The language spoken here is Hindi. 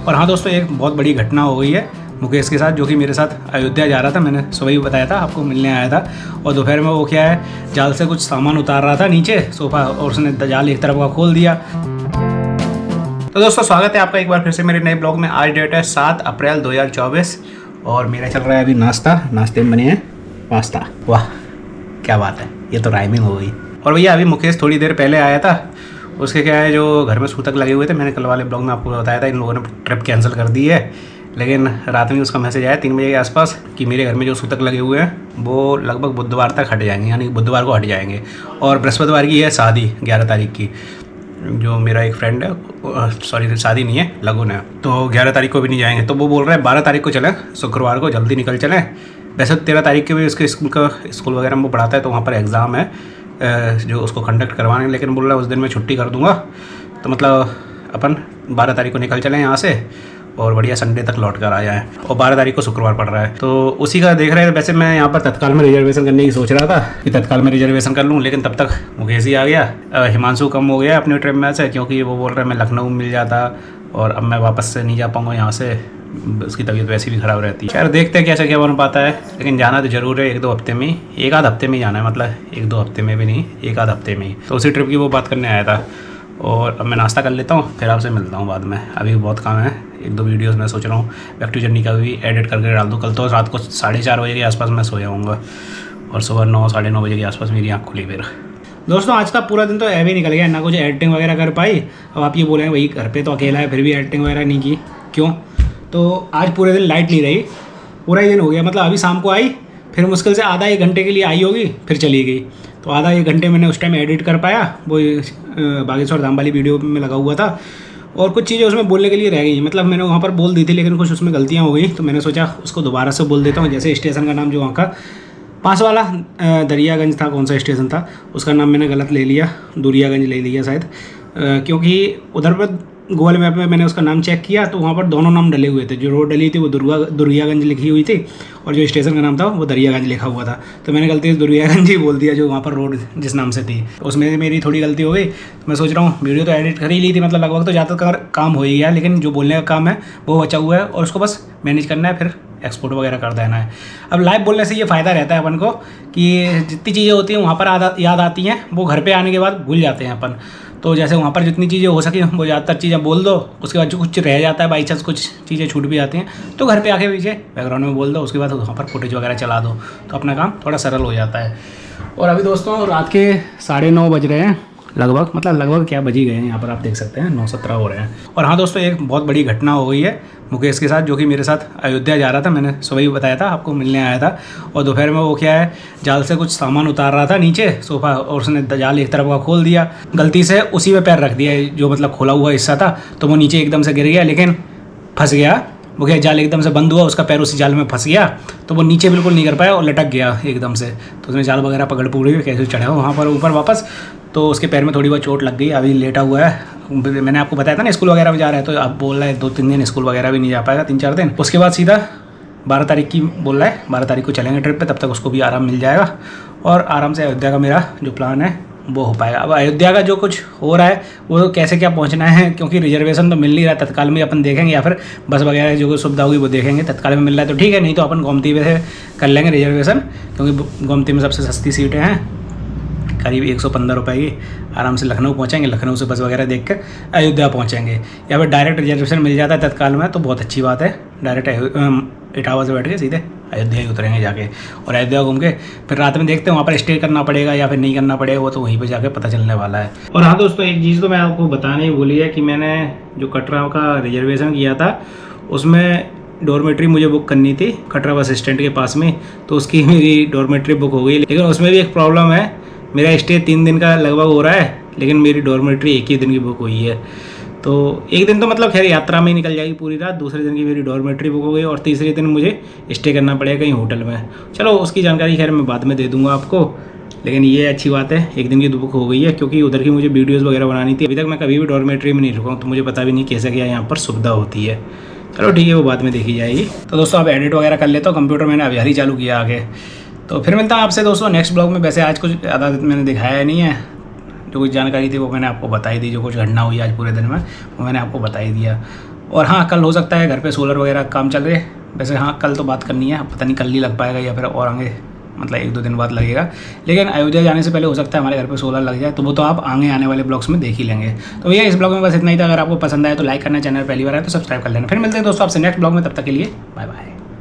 और हाँ दोस्तों, एक बहुत बड़ी घटना हो गई है मुकेश के साथ, जो कि मेरे साथ अयोध्या जा रहा था। मैंने सुबह ही बताया था आपको, मिलने आया था। और दोपहर में वो क्या है, जाल से कुछ सामान उतार रहा था नीचे सोफा, और उसने जाल एक तरफ का खोल दिया। तो दोस्तों स्वागत है आपका एक बार फिर से मेरे नए ब्लॉग में। आज डेट है 7 अप्रैल 2024 और मेरा चल रहा है अभी नाश्ता। नाश्ते में बने हैं पास्ता। वाह क्या बात है, ये तो राइमिंग हो गई। और भैया अभी मुकेश थोड़ी देर पहले आया था। उसके क्या है, जो घर में सूतक लगे हुए थे, मैंने कल वाले ब्लॉग में आपको बताया था इन लोगों ने ट्रिप कैंसिल कर दी है। लेकिन रात में उसका मैसेज आया 3 बजे के आसपास कि मेरे घर में जो सूतक लगे हुए हैं वो लगभग बुधवार तक हट जाएंगे, यानी बुधवार को हट जाएंगे। और बृहस्पतिवार की है शादी 11 तारीख की, जो मेरा एक फ्रेंड है, सॉरी शादी नहीं है, लगन है, तो 11 तारीख को भी नहीं जाएंगे। तो वो बोल रहे हैं 12 तारीख को चलें, शुक्रवार को जल्दी निकल चलें। वैसे 13 तारीख के भी उसके स्कूल वगैरह में वो पढ़ाता है, तो वहाँ पर एग्ज़ाम है जो उसको कंडक्ट करवाने, लेकिन बोल रहा है उस दिन मैं छुट्टी कर दूँगा। तो मतलब अपन 12 तारीख को निकल चलें यहाँ से और बढ़िया संडे तक लौट कर आ जाएँ। और 12 तारीख को शुक्रवार पड़ रहा है, तो उसी का देख रहे हैं। वैसे मैं यहाँ पर तत्काल में रिजर्वेशन करने की सोच रहा था कि तत्काल में रिजर्वेशन कर लूँ, लेकिन तब तक मुकेश ही आ गया। हिमांशु कम हो गया अपनी ट्रिप में से, क्योंकि वो बोल रहे हैं मैं लखनऊ मिल जाता और अब मैं वापस से नहीं जा पाऊँगा यहाँ से, उसकी तबीयत वैसी भी ख़राब रहती है। खैर देखते हैं क्या बन पाता है, लेकिन जाना तो जरूर है 1-2 हफ्ते में ही, 1-आध हफ्ते में ही जाना है, मतलब 1-2 हफ्ते में भी नहीं, 1-आध हफ्ते में ही। तो उसी ट्रिप की वो बात करने आया था। और अब मैं नाश्ता कर लेता हूँ, फिर आपसे मिलता हूँ बाद में। अभी बहुत काम है, 1-2 वीडियोस मैं सोच रहा हूँ बैक टू जर्नी का भी एडिट करके डाल दूँ। कल तो रात को 4:30 बजे के आसपास मैं सोया हूँगा और सुबह 9-9:30 बजे के आसपास मेरी आँख खुली। फिर दोस्तों आज का पूरा दिन तो ऐसे ही निकल गया, ना कुछ एडिटिंग वगैरह कर पाई। अब आप ये बोलेंगे भाई घर पे तो अकेला है, फिर भी एडिटिंग वगैरह नहीं की, क्यों? तो आज पूरे दिन लाइट नहीं रही, पूरा ही दिन हो गया। मतलब अभी शाम को आई, फिर मुश्किल से आधा 1 घंटे के लिए आई होगी, फिर चली गई। तो आधा 1 घंटे मैंने उस टाइम एडिट कर पाया, वो बागेश्वर धाम वाली वीडियो में लगा हुआ था। और कुछ चीज़ें उसमें बोलने के लिए रह गई, मतलब मैंने वहाँ पर बोल दी थी, लेकिन कुछ उसमें गलतियाँ हो गई, तो मैंने सोचा उसको दोबारा से बोल देता हूँ। जैसे स्टेशन का नाम जो वहाँ का पास वाला दरियागंज था, कौन सा स्टेशन था उसका नाम मैंने गलत ले लिया, दुरियागंज ले लिया शायद, क्योंकि उधर पर गूगल मैप में मैंने उसका नाम चेक किया तो वहाँ पर दोनों नाम डले हुए थे। जो रोड डली थी वो दुरियागंज लिखी हुई थी, और जो स्टेशन का नाम था वो दरियागंज लिखा हुआ था। तो मैंने गलती से दुरियागंज ही बोल दिया, जो वहाँ पर रोड जिस नाम से थी। तो उसमें मेरी थोड़ी गलती हो गई। तो मैं सोच रहा हूँ वीडियो तो एडिट कर ही ली थी, मतलब लगभग तो ज़्यादातर काम हो ही गया, लेकिन जो बोलने का काम है वो बचा हुआ है, और उसको बस मैनेज करना है, फिर एक्सपोर्ट वगैरह कर देना है। अब लाइव बोलने से ये फ़ायदा रहता है अपन को कि जितनी चीज़ें होती हैं वहाँ पर याद आती हैं, वो घर पे आने के बाद भूल जाते हैं अपन। तो जैसे वहाँ पर जितनी चीज़ें हो सके वो ज़्यादातर चीज़ें बोल दो, उसके बाद जो कुछ रह जाता है, बाई चांस कुछ चीज़ें छूट भी जाती हैं, तो घर पे आके पीछे बैकग्राउंड में बोल दो, उसके बाद वहाँ पर फुटेज वगैरह चला दो, तो अपना काम थोड़ा सरल हो जाता है। और अभी दोस्तों रात के 9:30 बज रहे हैं लगभग, मतलब लगभग क्या बज ही गए हैं, यहाँ पर आप देख सकते हैं 9:17 हो रहे हैं। और हाँ दोस्तों, एक बहुत बड़ी घटना हो गई है मुकेश के साथ, जो कि मेरे साथ अयोध्या जा रहा था। मैंने सुबह ही बताया था आपको, मिलने आया था। और दोपहर में वो क्या है, जाल से कुछ सामान उतार रहा था नीचे सोफा, और उसने जाल एक तरफ का खोल दिया, गलती से उसी में पैर रख दिया, जो मतलब खोला हुआ हिस्सा था, तो वो नीचे एकदम से गिर गया, लेकिन फंस गया। वो क्या, जाल एकदम से बंद हुआ, उसका पैर उसी जाल में फंस गया, तो वो नीचे बिल्कुल नहीं कर पाया और लटक गया एकदम से। तो उसने जाल वगैरह पकड़ कैसे चढ़ा वहाँ पर ऊपर वापस, तो उसके पैर में थोड़ी बहुत चोट लग गई। अभी लेटा हुआ है। मैंने आपको बताया था ना स्कूल वगैरह में जा रहा है, तो अब बोल रहा है 2-3 दिन स्कूल वगैरह भी नहीं जा पाएगा, 3-4 दिन। उसके बाद सीधा 12 तारीख की बोल रहा है, 12 तारीख को चलेंगे ट्रिप पे, तब तक उसको भी आराम मिल जाएगा और आराम से अयोध्या का मेरा जो प्लान है वो हो पाएगा। अब अयोध्या का जो कुछ हो रहा है वो कैसे क्या पहुंचना है, क्योंकि रिजर्वेशन तो मिल नहीं रहा, तत्काल में अपन देखेंगे, या फिर बस वगैरह जो सुविधा होगी वो देखेंगे। तत्काल में मिल रहा है तो ठीक है, नहीं तो अपन गोमती में से कर लेंगे रिजर्वेशन, क्योंकि गोमती में सबसे सस्ती सीटें हैं, करीब 115 रुपये की। आराम से लखनऊ पहुंचेंगे, लखनऊ से बस वगैरह देख कर अयोध्या पहुंचेंगे। या फिर डायरेक्ट रिजर्वेशन मिल जाता है तत्काल में तो बहुत अच्छी बात है, डायरेक्ट इटावा से बैठ के सीधे अयोध्या ही उतरेंगे जाके, और अयोध्या घूम के फिर रात में देखते हैं वहाँ पर स्टे करना पड़ेगा या फिर नहीं करना पड़ेगा, वो तो वहीं पे जाके पता चलने वाला है। और हाँ दोस्तों, एक चीज़ तो मैं आपको बताने ही भूली है कि मैंने जो कटरा का रिजर्वेशन किया था उसमें डॉर्मेट्री मुझे बुक करनी थी कटरा बस स्टैंड के पास में, तो उसकी मेरी डॉर्मेट्री बुक हो गई, लेकिन उसमें भी एक प्रॉब्लम है, मेरा स्टे 3 दिन का लगभग हो रहा है, लेकिन मेरी डॉर्मेट्री 1 ही दिन की बुक हुई है। तो एक दिन तो मतलब खैर यात्रा में ही निकल जाएगी पूरी रात, दूसरे दिन की मेरी डॉर्मेट्री बुक हो गई और तीसरे दिन मुझे स्टे करना पड़ेगा कहीं होटल में। चलो उसकी जानकारी खैर मैं बाद में दे दूंगा आपको, लेकिन ये अच्छी बात है 1 दिन की बुक हो गई है, क्योंकि उधर की मुझे वीडियोस वगैरह बनानी थी। अभी तक मैं कभी भी डॉर्मेट्री में नहीं रुका हूँ, तो मुझे पता भी नहीं कैसे क्या यहाँ पर सुविधा होती है। चलो ठीक है, वो बाद में देखी जाएगी। तो दोस्तों अब एडिट वगैरह कर लेता हूँ, कंप्यूटर मैंने अभी हाल ही चालू किया आगे। तो फिर मिलता हूँ आपसे दोस्तों नेक्स्ट ब्लॉग में। वैसे आज कुछ ज़्यादा मैंने दिखाया नहीं है, जो कुछ जानकारी थी वो मैंने आपको बताई दी, जो कुछ घटना हुई आज पूरे दिन में वो मैंने आपको बताई दिया। और हाँ, कल हो सकता है घर पे सोलर वगैरह काम चल रहे। वैसे हाँ, कल तो बात करनी है, पता नहीं कल ही लग पाएगा या फिर और आगे मतलब 1-2 दिन बाद लगेगा। लेकिन अयोध्या जाने से पहले हो सकता है हमारे घर पे सोलर लग जाए, तो वो तो आप आगे आने वाले ब्लॉग्स में देख ही लेंगे। तो भैया इस ब्लॉग में बस इतना ही था। अगर आपको पसंद आया तो लाइक करना, चैनल पहली बार है तो सब्सक्राइब कर लेना। फिर मिलते हैं दोस्तों आपसे नेक्स्ट ब्लॉग में, तब तक के लिए बाय बाय।